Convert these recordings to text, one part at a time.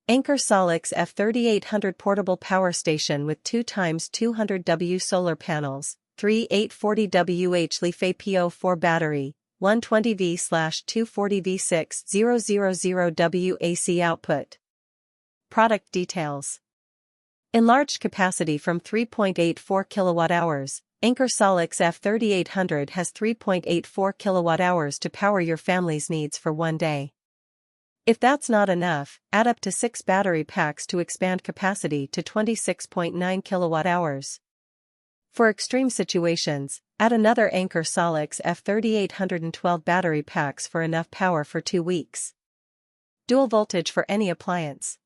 Anker SOLIX F3800 portable power station with 2x200W solar panels, 3 840Wh LiFePO4 battery, 120V/240V6000W AC output. Product details. Enlarged capacity from 3.84 kWh. Anker SOLIX F3800 has 3.84 kWh to power your family's needs for one day. If that's not enough, add up to 6 battery packs to expand capacity to 26.9 kWh. For extreme situations, add another Anker SOLIX F3812 battery packs for enough power for 2 weeks. Dual voltage for any appliance.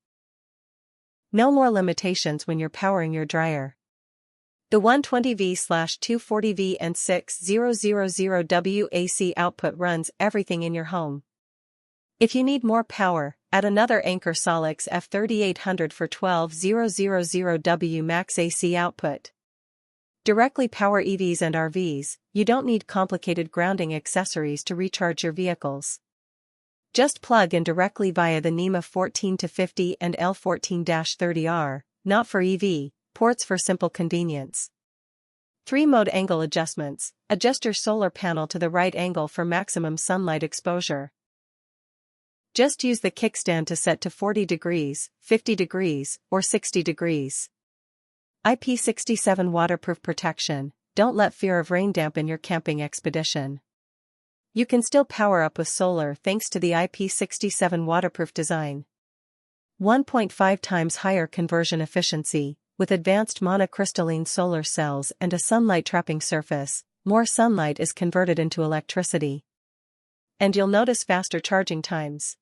No more limitations when you're powering your dryer. The 120V/240V and 6000W AC output runs everything in your home. If you need more power, add another Anker SOLIX F3800 for 12000W max AC output. Directly power EVs and RVs. You don't need complicated grounding accessories to recharge your vehicles. Just plug in directly via the NEMA 14-50 and L14-30R, not for EV, ports for simple convenience. 3-mode angle adjustments. Adjust your solar panel to the right angle for maximum sunlight exposure. Just use the kickstand to set to 40 degrees, 50 degrees, or 60 degrees. IP67 waterproof protection. Don't let fear of rain dampen your camping expedition. You can still power up with solar thanks to the IP67 waterproof design. 1.5 times higher conversion efficiency. With advanced monocrystalline solar cells and a sunlight-trapping surface, more sunlight is converted into electricity. And you'll notice faster charging times.